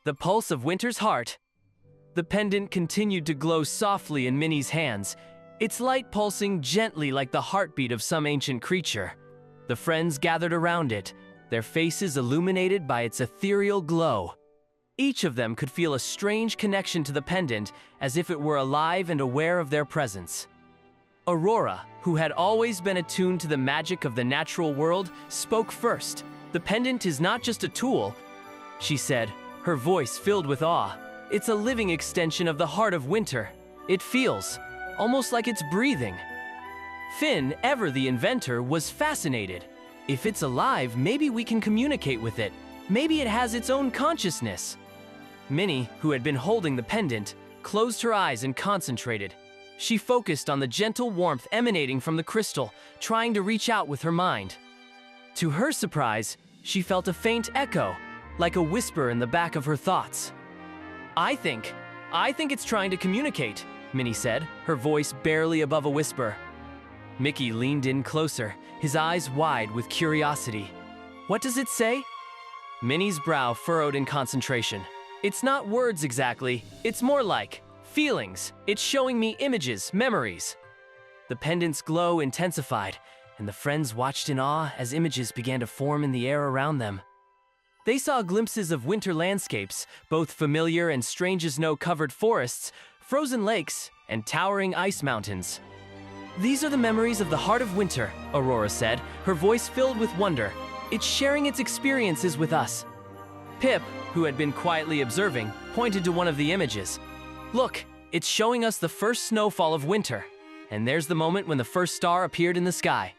The pulse of winter's heart. The pendant continued to glow softly in Minnie's hands, its light pulsing gently like the heartbeat of some ancient creature. The friends gathered around it, their faces illuminated by its ethereal glow. Each of them could feel a strange connection to the pendant, as if it were alive and aware of their presence. Aurora, who had always been attuned to the magic of the natural world, spoke first. "The pendant is not just a tool," she said, her voice filled with awe. "It's a living extension of the heart of winter. It feels almost like it's breathing." Finn, ever the inventor, was fascinated. "If it's alive, maybe we can communicate with it. Maybe it has its own consciousness." Minnie, who had been holding the pendant, closed her eyes and concentrated. She focused on the gentle warmth emanating from the crystal, trying to reach out with her mind. To her surprise, she felt a faint echo, like a whisper in the back of her thoughts. I think it's trying to communicate," Minnie said, her voice barely above a whisper. Mickey leaned in closer, his eyes wide with curiosity. "What does it say?" Minnie's brow furrowed in concentration. "It's not words exactly, it's more like feelings. It's showing me images, memories." The pendant's glow intensified, and the friends watched in awe as images began to form in the air around them. They saw glimpses of winter landscapes, both familiar and strange as snow-covered forests, frozen lakes, and towering ice mountains. "These are the memories of the heart of winter," Aurora said, her voice filled with wonder. "It's sharing its experiences with us." Pip, who had been quietly observing, pointed to one of the images. "Look, it's showing us the first snowfall of winter. And there's the moment when the first star appeared in the sky."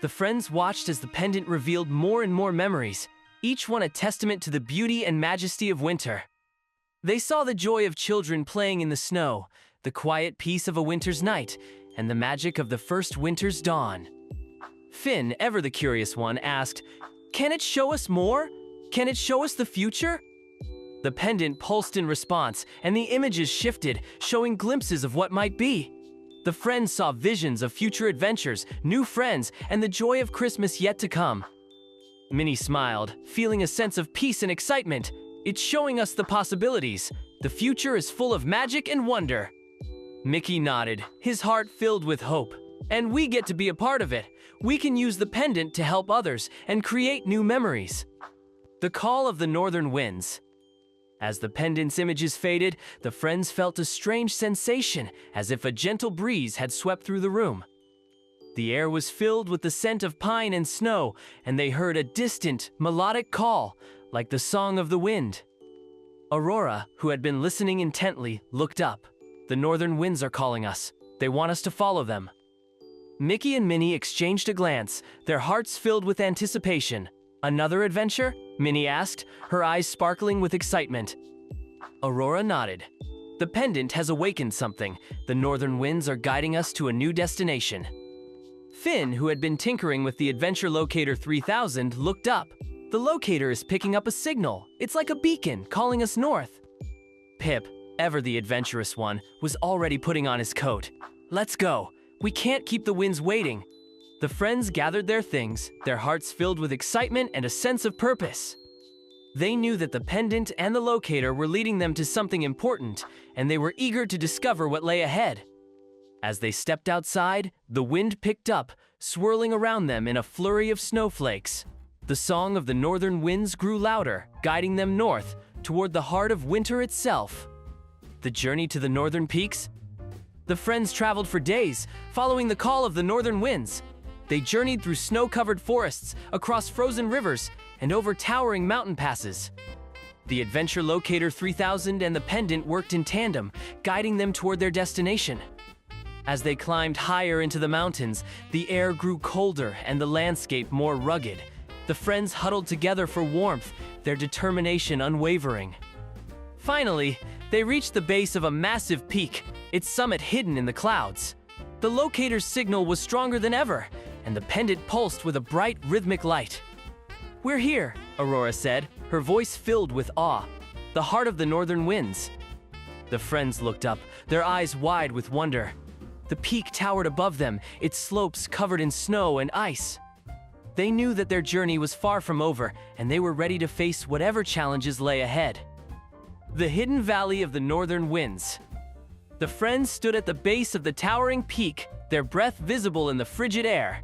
The friends watched as the pendant revealed more and more memories, each one a testament to the beauty and majesty of winter. They saw the joy of children playing in the snow, the quiet peace of a winter's night, and the magic of the first winter's dawn. Finn, ever the curious one, asked, "Can it show us more? Can it show us the future?" The pendant pulsed in response, and the images shifted, showing glimpses of what might be. The friends saw visions of future adventures, new friends, and the joy of Christmas yet to come. Minnie smiled, feeling a sense of peace and excitement. "It's showing us the possibilities. The future is full of magic and wonder." Mickey nodded, his heart filled with hope. "And we get to be a part of it. We can use the pendant to help others and create new memories." The call of the northern winds. As the pendant's images faded, the friends felt a strange sensation, as if a gentle breeze had swept through the room. The air was filled with the scent of pine and snow, and they heard a distant, melodic call, like the song of the wind. Aurora, who had been listening intently, looked up. "The northern winds are calling us. They want us to follow them." Mickey and Minnie exchanged a glance, their hearts filled with anticipation. "Another adventure?" Minnie asked, her eyes sparkling with excitement. Aurora nodded. "The pendant has awakened something. The northern winds are guiding us to a new destination." Finn, who had been tinkering with the Adventure Locator 3000, looked up. "The locator is picking up a signal. It's like a beacon, calling us north." Pip, ever the adventurous one, was already putting on his coat. "Let's go. We can't keep the winds waiting." The friends gathered their things, their hearts filled with excitement and a sense of purpose. They knew that the pendant and the locator were leading them to something important, and they were eager to discover what lay ahead. As they stepped outside, the wind picked up, swirling around them in a flurry of snowflakes. The song of the northern winds grew louder, guiding them north, toward the heart of winter itself. The journey to the northern peaks? The friends traveled for days, following the call of the northern winds. They journeyed through snow-covered forests, across frozen rivers, and over towering mountain passes. The Adventure Locator 3000 and the pendant worked in tandem, guiding them toward their destination. As they climbed higher into the mountains, the air grew colder and the landscape more rugged. The friends huddled together for warmth, their determination unwavering. Finally, they reached the base of a massive peak, its summit hidden in the clouds. The locator's signal was stronger than ever, and the pendant pulsed with a bright, rhythmic light. "We're here," Aurora said, her voice filled with awe. "The heart of the northern winds." The friends looked up, their eyes wide with wonder. The peak towered above them, its slopes covered in snow and ice. They knew that their journey was far from over, and they were ready to face whatever challenges lay ahead. The hidden valley of the northern winds. The friends stood at the base of the towering peak, their breath visible in the frigid air.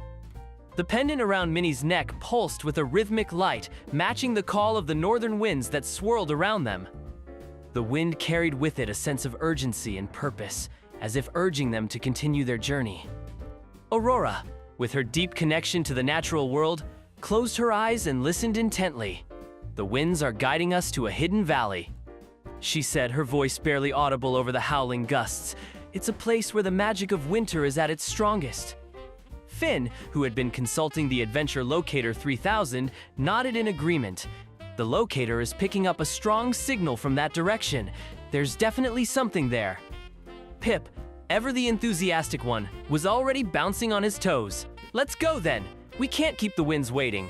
The pendant around Minnie's neck pulsed with a rhythmic light, matching the call of the northern winds that swirled around them. The wind carried with it a sense of urgency and purpose, as if urging them to continue their journey. Aurora, with her deep connection to the natural world, closed her eyes and listened intently. "The winds are guiding us to a hidden valley," she said, her voice barely audible over the howling gusts. "It's a place where the magic of winter is at its strongest." Finn, who had been consulting the Adventure Locator 3000, nodded in agreement. "The locator is picking up a strong signal from that direction. There's definitely something there." Pip, ever the enthusiastic one, was already bouncing on his toes. "Let's go then! We can't keep the winds waiting."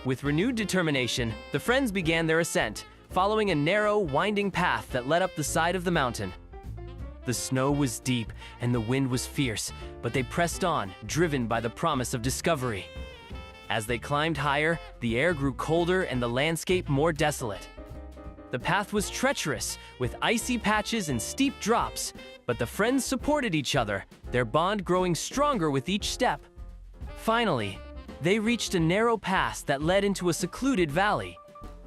With renewed determination, the friends began their ascent, following a narrow, winding path that led up the side of the mountain. The snow was deep and the wind was fierce, but they pressed on, driven by the promise of discovery. As they climbed higher, the air grew colder and the landscape more desolate. The path was treacherous, with icy patches and steep drops, but the friends supported each other, their bond growing stronger with each step. Finally, they reached a narrow pass that led into a secluded valley.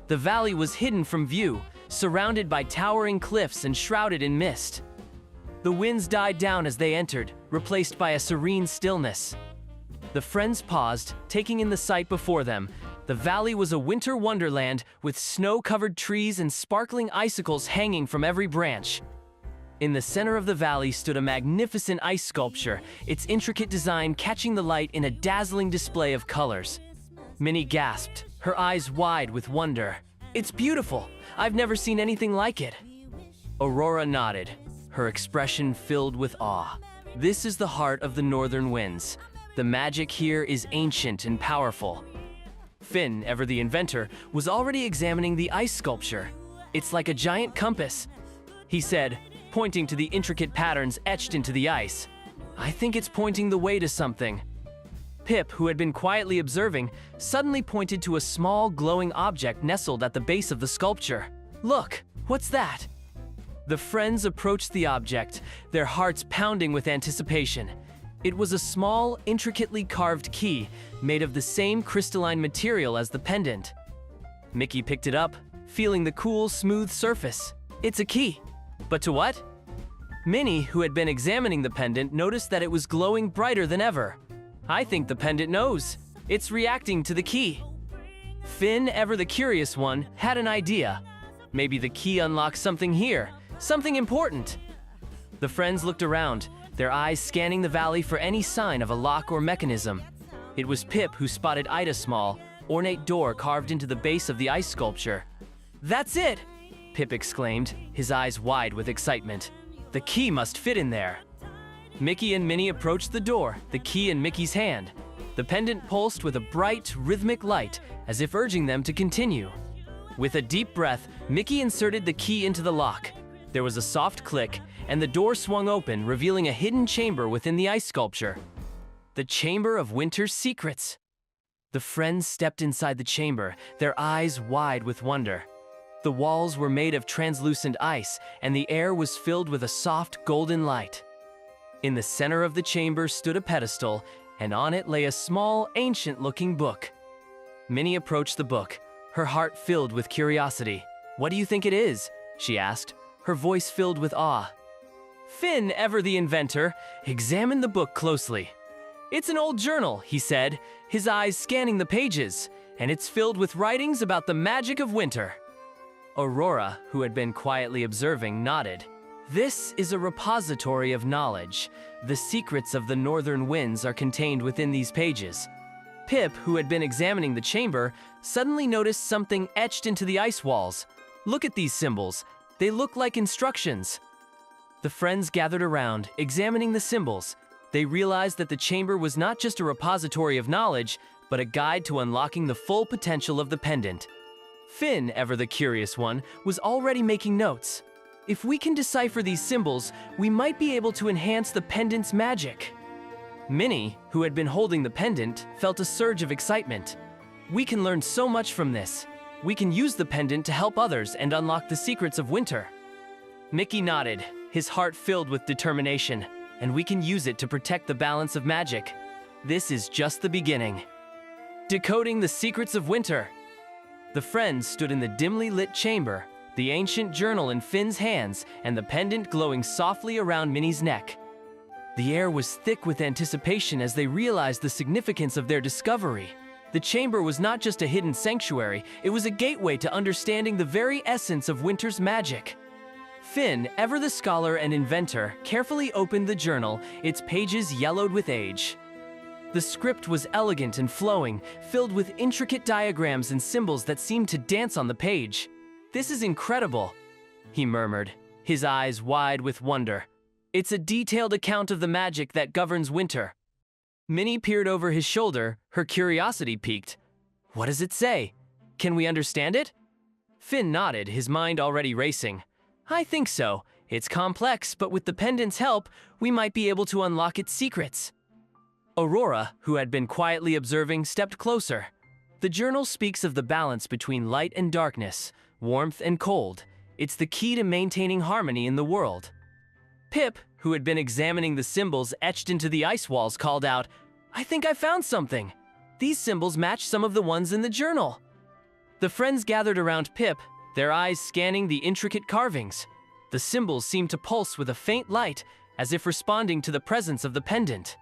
The valley was hidden from view, surrounded by towering cliffs and shrouded in mist. The winds died down as they entered, replaced by a serene stillness. The friends paused, taking in the sight before them. The valley was a winter wonderland with snow-covered trees and sparkling icicles hanging from every branch. In the center of the valley stood a magnificent ice sculpture, its intricate design catching the light in a dazzling display of colors. Minnie gasped, her eyes wide with wonder. "It's beautiful! I've never seen anything like it." Aurora nodded, her expression filled with awe. "This is the heart of the northern winds. The magic here is ancient and powerful." Finn, ever the inventor, was already examining the ice sculpture. "It's like a giant compass," he said, pointing to the intricate patterns etched into the ice. "I think it's pointing the way to something." Pip, who had been quietly observing, suddenly pointed to a small, glowing object nestled at the base of the sculpture. "Look, what's that?" The friends approached the object, their hearts pounding with anticipation. It was a small, intricately carved key, made of the same crystalline material as the pendant. Mickey picked it up, feeling the cool, smooth surface. "It's a key. But to what?" Minnie, who had been examining the pendant, noticed that it was glowing brighter than ever. "I think the pendant knows. It's reacting to the key." Finn, ever the curious one, had an idea. Maybe the key unlocks something here, something important. The friends looked around, their eyes scanning the valley for any sign of a lock or mechanism. It was Pip who spotted Ida's small, ornate door carved into the base of the ice sculpture. "That's it!" Pip exclaimed, his eyes wide with excitement. "The key must fit in there." Mickey and Minnie approached the door, the key in Mickey's hand. The pendant pulsed with a bright, rhythmic light, as if urging them to continue. With a deep breath, Mickey inserted the key into the lock. There was a soft click, and the door swung open, revealing a hidden chamber within the ice sculpture. The Chamber of Winter's Secrets. The friends stepped inside the chamber, their eyes wide with wonder. The walls were made of translucent ice, and the air was filled with a soft, golden light. In the center of the chamber stood a pedestal, and on it lay a small, ancient-looking book. Minnie approached the book, her heart filled with curiosity. "What do you think it is?" she asked, her voice filled with awe. Finn, ever the inventor, examined the book closely. "It's an old journal," he said, his eyes scanning the pages, "and it's filled with writings about the magic of winter." Aurora, who had been quietly observing, nodded. "This is a repository of knowledge. The secrets of the northern winds are contained within these pages." Pip, who had been examining the chamber, suddenly noticed something etched into the ice walls. "Look at these symbols. They look like instructions." The friends gathered around, examining the symbols. They realized that the chamber was not just a repository of knowledge, but a guide to unlocking the full potential of the pendant. Finn, ever the curious one, was already making notes. "If we can decipher these symbols, we might be able to enhance the pendant's magic." Minnie, who had been holding the pendant, felt a surge of excitement. "We can learn so much from this." We can use the pendant to help others and unlock the secrets of winter. Mickey nodded, his heart filled with determination, and we can use it to protect the balance of magic. This is just the beginning. Decoding the secrets of winter. The friends stood in the dimly lit chamber, the ancient journal in Finn's hands and the pendant glowing softly around Minnie's neck. The air was thick with anticipation as they realized the significance of their discovery. The chamber was not just a hidden sanctuary, it was a gateway to understanding the very essence of winter's magic. Finn, ever the scholar and inventor, carefully opened the journal, its pages yellowed with age. The script was elegant and flowing, filled with intricate diagrams and symbols that seemed to dance on the page. "This is incredible," he murmured, his eyes wide with wonder. "It's a detailed account of the magic that governs winter." Minnie peered over his shoulder, her curiosity piqued. "What does it say? Can we understand it?" Finn nodded, his mind already racing. "I think so. It's complex, but with the pendant's help, we might be able to unlock its secrets." Aurora, who had been quietly observing, stepped closer. The journal speaks of the balance between light and darkness, warmth and cold. It's the key to maintaining harmony in the world. Pip, who had been examining the symbols etched into the ice walls, called out, "I think I found something. These symbols match some of the ones in the journal." The friends gathered around Pip, their eyes scanning the intricate carvings. The symbols seemed to pulse with a faint light, as if responding to the presence of the pendant.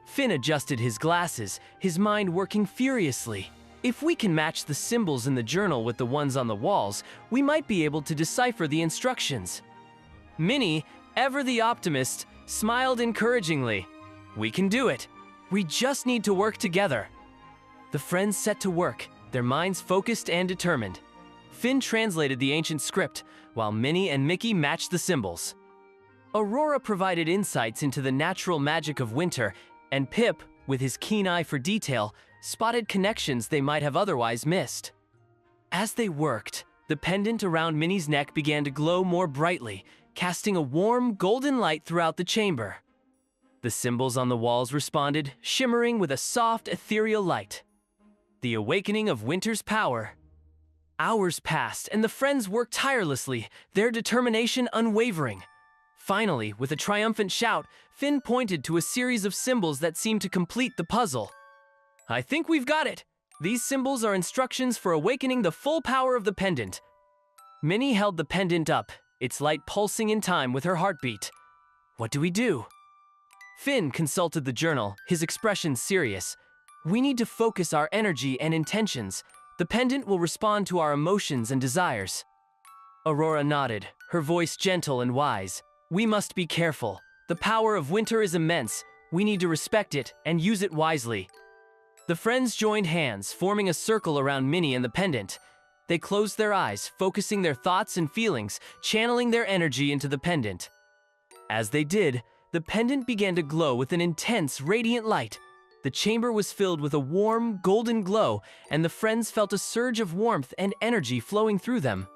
Finn adjusted his glasses, his mind working furiously. If we can match the symbols in the journal with the ones on the walls, we might be able to decipher the instructions. Minnie, ever the optimist, smiled encouragingly. "We can do it. We just need to work together." The friends set to work, their minds focused and determined. Finn translated the ancient script, while Minnie and Mickey matched the symbols. Aurora provided insights into the natural magic of winter, and Pip, with his keen eye for detail, spotted connections they might have otherwise missed. As they worked, the pendant around Minnie's neck began to glow more brightly, casting a warm, golden light throughout the chamber. The symbols on the walls responded, shimmering with a soft, ethereal light. The awakening of winter's power. Hours passed, and the friends worked tirelessly, their determination unwavering. Finally, with a triumphant shout, Finn pointed to a series of symbols that seemed to complete the puzzle. "I think we've got it. These symbols are instructions for awakening the full power of the pendant." Minnie held the pendant up, its light pulsing in time with her heartbeat. "What do we do?" Finn consulted the journal, his expression serious. "We need to focus our energy and intentions. The pendant will respond to our emotions and desires." Aurora nodded, her voice gentle and wise. "We must be careful. The power of winter is immense. We need to respect it and use it wisely." The friends joined hands, forming a circle around Minnie and the pendant. They closed their eyes, focusing their thoughts and feelings, channeling their energy into the pendant. As they did, the pendant began to glow with an intense, radiant light. The chamber was filled with a warm, golden glow, and the friends felt a surge of warmth and energy flowing through them.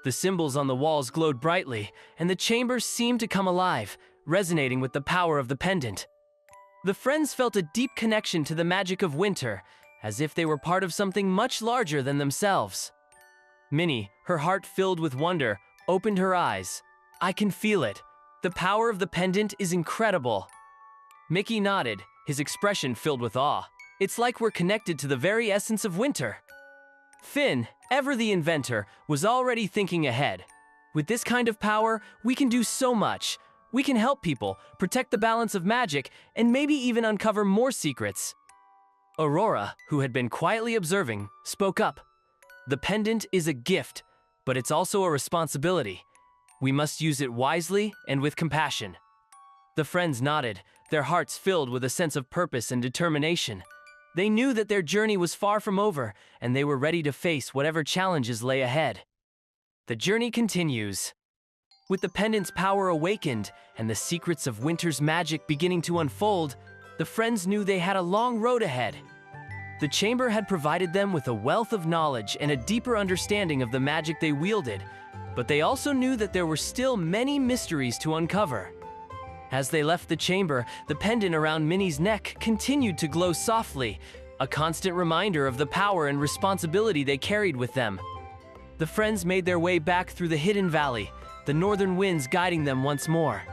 The symbols on the walls glowed brightly, and the chamber seemed to come alive, resonating with the power of the pendant. The friends felt a deep connection to the magic of winter, as if they were part of something much larger than themselves. Minnie, her heart filled with wonder, opened her eyes. "I can feel it. The power of the pendant is incredible." Mickey nodded, his expression filled with awe. "It's like we're connected to the very essence of winter." Finn, ever the inventor, was already thinking ahead. "With this kind of power, we can do so much. We can help people, protect the balance of magic, and maybe even uncover more secrets." Aurora, who had been quietly observing, spoke up. "The pendant is a gift, but it's also a responsibility. We must use it wisely and with compassion." The friends nodded, their hearts filled with a sense of purpose and determination. They knew that their journey was far from over, and they were ready to face whatever challenges lay ahead. The journey continues. With the pendant's power awakened and the secrets of winter's magic beginning to unfold, the friends knew they had a long road ahead. The chamber had provided them with a wealth of knowledge and a deeper understanding of the magic they wielded, but they also knew that there were still many mysteries to uncover. As they left the chamber, the pendant around Minnie's neck continued to glow softly, a constant reminder of the power and responsibility they carried with them. The friends made their way back through the hidden valley, the northern winds guiding them once more.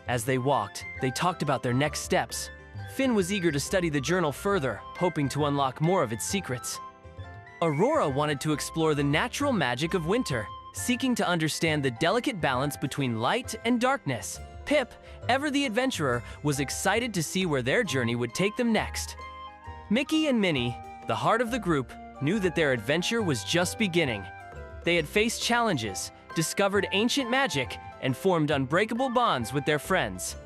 As they walked, they talked about their next steps. Finn was eager to study the journal further, hoping to unlock more of its secrets. Aurora wanted to explore the natural magic of winter, seeking to understand the delicate balance between light and darkness. Pip, ever the adventurer, was excited to see where their journey would take them next. Mickey and Minnie, the heart of the group, knew that their adventure was just beginning. They had faced challenges, discovered ancient magic, and formed unbreakable bonds with their friends.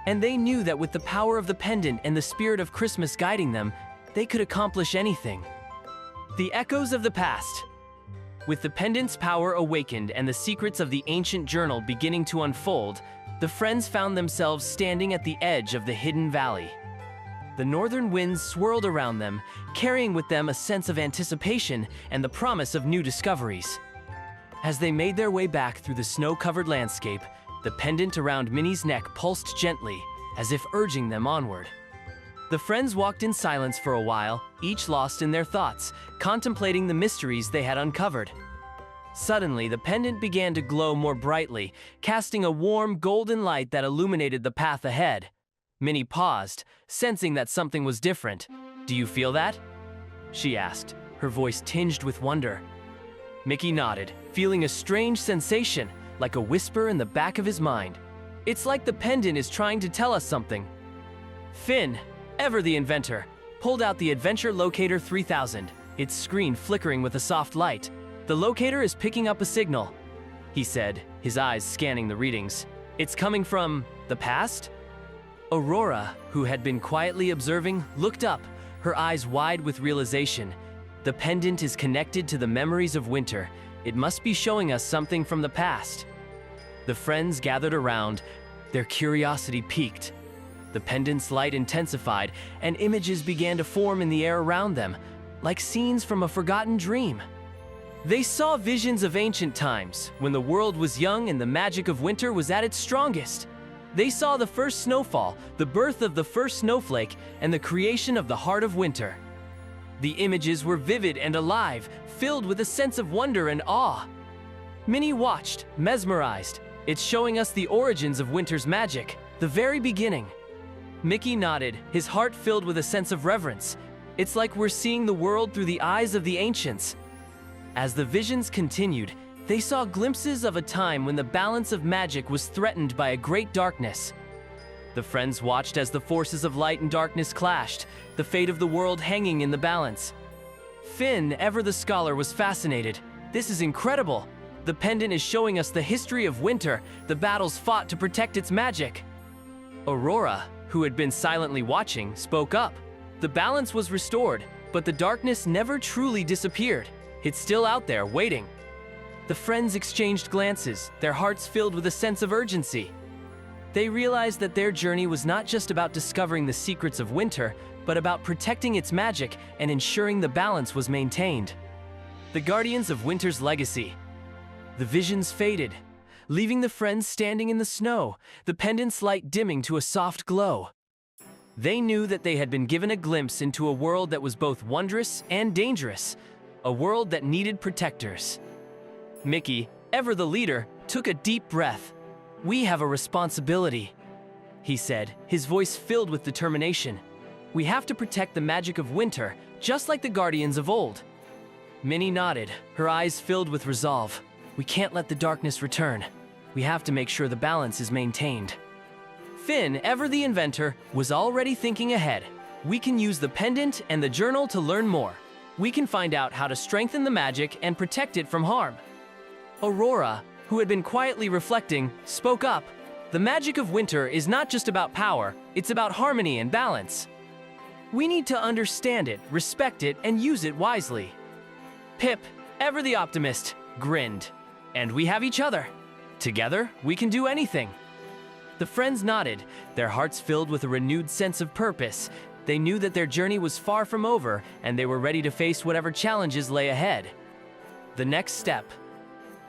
And they knew that with the power of the pendant and the spirit of Christmas guiding them, they could accomplish anything. The echoes of the past. With the pendant's power awakened and the secrets of the ancient journal beginning to unfold, the friends found themselves standing at the edge of the hidden valley. The northern winds swirled around them, carrying with them a sense of anticipation and the promise of new discoveries. As they made their way back through the snow-covered landscape, the pendant around Minnie's neck pulsed gently, as if urging them onward. The friends walked in silence for a while, each lost in their thoughts, contemplating the mysteries they had uncovered. Suddenly, the pendant began to glow more brightly, casting a warm, golden light that illuminated the path ahead. Minnie paused, sensing that something was different. "Do you feel that?" she asked, her voice tinged with wonder. Mickey nodded, feeling a strange sensation, like a whisper in the back of his mind. "It's like the pendant is trying to tell us something." Finn, ever the inventor, pulled out the Adventure Locator 3000, its screen flickering with a soft light. "The locator is picking up a signal," he said, his eyes scanning the readings. "It's coming from the past?" Aurora, who had been quietly observing, looked up, her eyes wide with realization. The pendant is connected to the memories of winter. It must be showing us something from the past. The friends gathered around, their curiosity piqued. The pendant's light intensified, and images began to form in the air around them, like scenes from a forgotten dream. They saw visions of ancient times, when the world was young and the magic of winter was at its strongest. They saw the first snowfall, the birth of the first snowflake, and the creation of the heart of winter. The images were vivid and alive, filled with a sense of wonder and awe. Minnie watched, mesmerized. "It's showing us the origins of winter's magic, the very beginning." Mickey nodded, his heart filled with a sense of reverence. "It's like we're seeing the world through the eyes of the ancients." As the visions continued, they saw glimpses of a time when the balance of magic was threatened by a great darkness. The friends watched as the forces of light and darkness clashed, the fate of the world hanging in the balance. Finn, ever the scholar, was fascinated. "This is incredible. The pendant is showing us the history of winter, the battles fought to protect its magic." Aurora, who had been silently watching, spoke up. "The balance was restored, but the darkness never truly disappeared. It's still out there, waiting." The friends exchanged glances, their hearts filled with a sense of urgency. They realized that their journey was not just about discovering the secrets of winter, but about protecting its magic and ensuring the balance was maintained. The guardians of winter's legacy. The visions faded, leaving the friends standing in the snow, the pendant's light dimming to a soft glow. They knew that they had been given a glimpse into a world that was both wondrous and dangerous, a world that needed protectors. Mickey, ever the leader, took a deep breath. "We have a responsibility," he said, his voice filled with determination. "We have to protect the magic of winter, just like the guardians of old." Minnie nodded, her eyes filled with resolve. "We can't let the darkness return. We have to make sure the balance is maintained." Finn, ever the inventor, was already thinking ahead. "We can use the pendant and the journal to learn more. We can find out how to strengthen the magic and protect it from harm." Aurora, who had been quietly reflecting, spoke up. "The magic of winter is not just about power, it's about harmony and balance. We need to understand it, respect it, and use it wisely." Pip, ever the optimist, grinned. "And we have each other. Together, we can do anything." The friends nodded, their hearts filled with a renewed sense of purpose. They knew that their journey was far from over, and they were ready to face whatever challenges lay ahead. The next step.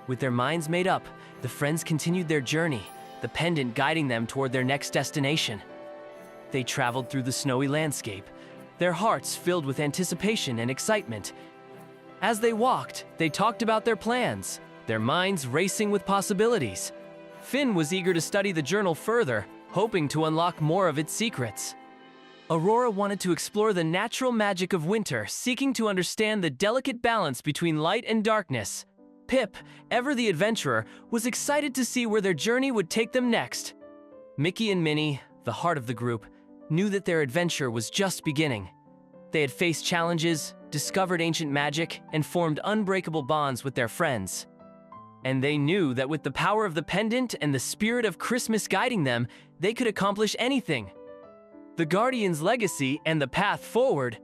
With their minds made up, the friends continued their journey, the pendant guiding them toward their next destination. They traveled through the snowy landscape, their hearts filled with anticipation and excitement. As they walked, they talked about their plans, their minds racing with possibilities. Finn was eager to study the journal further, hoping to unlock more of its secrets. Aurora wanted to explore the natural magic of winter, seeking to understand the delicate balance between light and darkness. Pip, ever the adventurer, was excited to see where their journey would take them next. Mickey and Minnie, the heart of the group, knew that their adventure was just beginning. They had faced challenges, discovered ancient magic, and formed unbreakable bonds with their friends. And they knew that with the power of the pendant and the spirit of Christmas guiding them, they could accomplish anything. The Guardian's legacy and the path forward.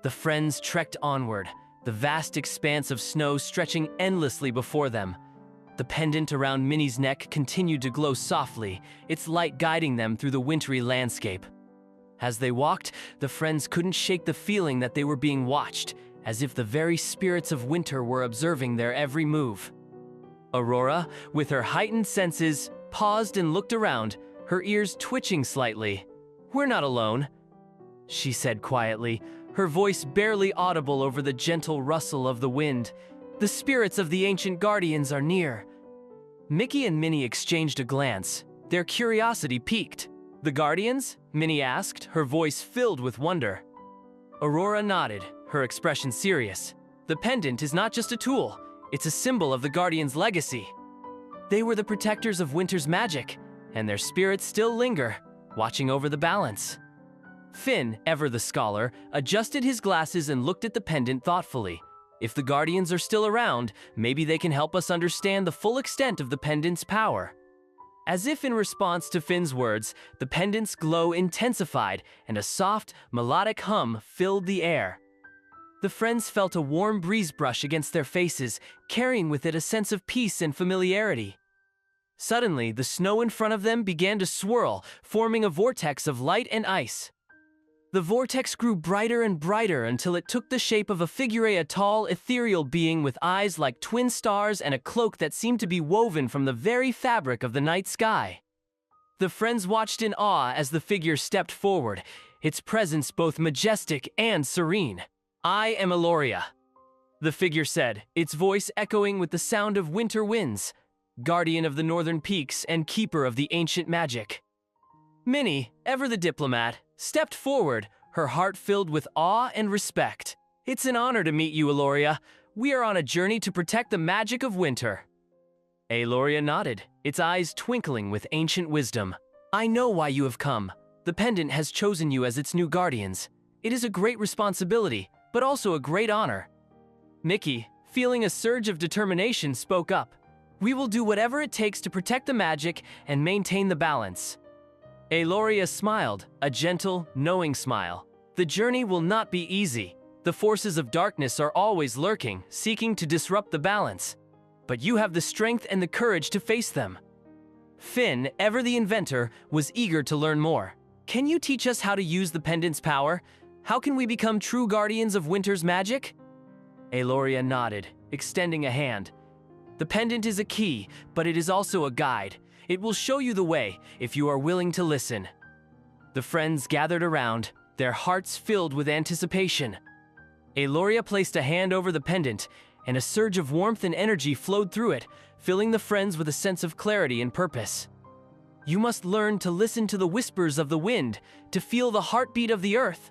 The friends trekked onward, the vast expanse of snow stretching endlessly before them. The pendant around Minnie's neck continued to glow softly, its light guiding them through the wintry landscape. As they walked, the friends couldn't shake the feeling that they were being watched, as if the very spirits of winter were observing their every move. Aurora, with her heightened senses, paused and looked around, her ears twitching slightly. "We're not alone," she said quietly, her voice barely audible over the gentle rustle of the wind. "The spirits of the ancient guardians are near." Mickey and Minnie exchanged a glance, their curiosity piqued. "The guardians?" Minnie asked, her voice filled with wonder. Aurora nodded, her expression serious. "The pendant is not just a tool, it's a symbol of the guardians' legacy. They were the protectors of winter's magic, and their spirits still linger, watching over the balance." Finn, ever the scholar, adjusted his glasses and looked at the pendant thoughtfully. If the guardians are still around, maybe they can help us understand the full extent of the pendant's power. As if in response to Finn's words, the pendant's glow intensified and a soft, melodic hum filled the air. The friends felt a warm breeze brush against their faces, carrying with it a sense of peace and familiarity. Suddenly, the snow in front of them began to swirl, forming a vortex of light and ice. The vortex grew brighter and brighter until it took the shape of a figure, a tall, ethereal being with eyes like twin stars and a cloak that seemed to be woven from the very fabric of the night sky. The friends watched in awe as the figure stepped forward, its presence both majestic and serene. "I am Eloria," the figure said, its voice echoing with the sound of winter winds, "guardian of the northern peaks and keeper of the ancient magic." Minnie, ever the diplomat, stepped forward, her heart filled with awe and respect. "It's an honor to meet you, Eloria. We are on a journey to protect the magic of winter." Eloria nodded, its eyes twinkling with ancient wisdom. "I know why you have come. The pendant has chosen you as its new guardians. It is a great responsibility, but also a great honor." Mickey, feeling a surge of determination, spoke up. "We will do whatever it takes to protect the magic and maintain the balance." Eloria smiled, a gentle, knowing smile. "The journey will not be easy. The forces of darkness are always lurking, seeking to disrupt the balance. But you have the strength and the courage to face them." Finn, ever the inventor, was eager to learn more. "Can you teach us how to use the pendant's power? How can we become true guardians of winter's magic?" Eloria nodded, extending a hand. "The pendant is a key, but it is also a guide. It will show you the way, if you are willing to listen." The friends gathered around, their hearts filled with anticipation. Eloria placed a hand over the pendant, and a surge of warmth and energy flowed through it, filling the friends with a sense of clarity and purpose. "You must learn to listen to the whispers of the wind, to feel the heartbeat of the earth,"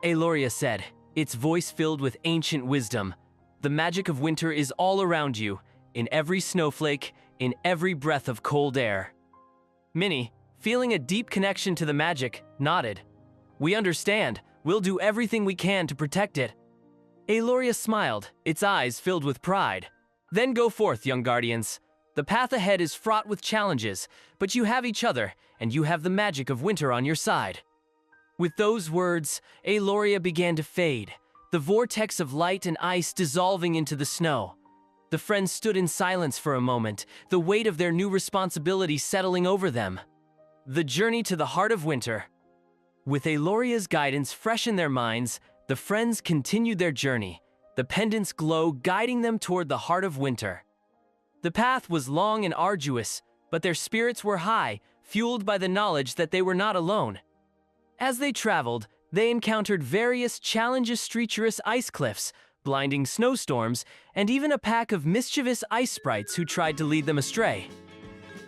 Eloria said, its voice filled with ancient wisdom. "The magic of winter is all around you, in every snowflake, in every breath of cold air." Minnie, feeling a deep connection to the magic, nodded. "We understand. We'll do everything we can to protect it." Eloria smiled, its eyes filled with pride. "Then go forth, young guardians. The path ahead is fraught with challenges, but you have each other, and you have the magic of winter on your side." With those words, Eloria began to fade, the vortex of light and ice dissolving into the snow. The friends stood in silence for a moment, the weight of their new responsibility settling over them. The journey to the heart of winter. With Eloria's guidance fresh in their minds, the friends continued their journey, the pendant's glow guiding them toward the heart of winter. The path was long and arduous, but their spirits were high, fueled by the knowledge that they were not alone. As they traveled, They encountered various treacherous ice cliffs, blinding snowstorms, and even a pack of mischievous ice sprites who tried to lead them astray.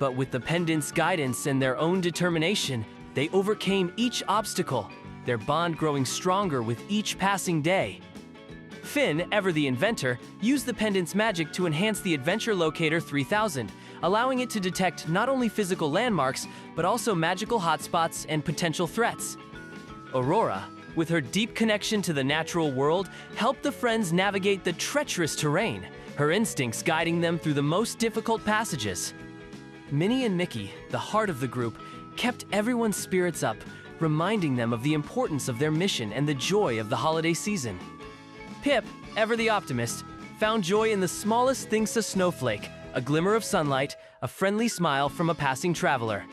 But with the pendant's guidance and their own determination, they overcame each obstacle, their bond growing stronger with each passing day. Finn, ever the inventor, used the pendant's magic to enhance the Adventure Locator 3000, allowing it to detect not only physical landmarks, but also magical hotspots and potential threats. Aurora, with her deep connection to the natural world, helped the friends navigate the treacherous terrain, her instincts guiding them through the most difficult passages. Minnie and Mickey, the heart of the group, kept everyone's spirits up, reminding them of the importance of their mission and the joy of the holiday season. Pip, ever the optimist, found joy in the smallest things: a snowflake, a glimmer of sunlight, a friendly smile from a passing traveler.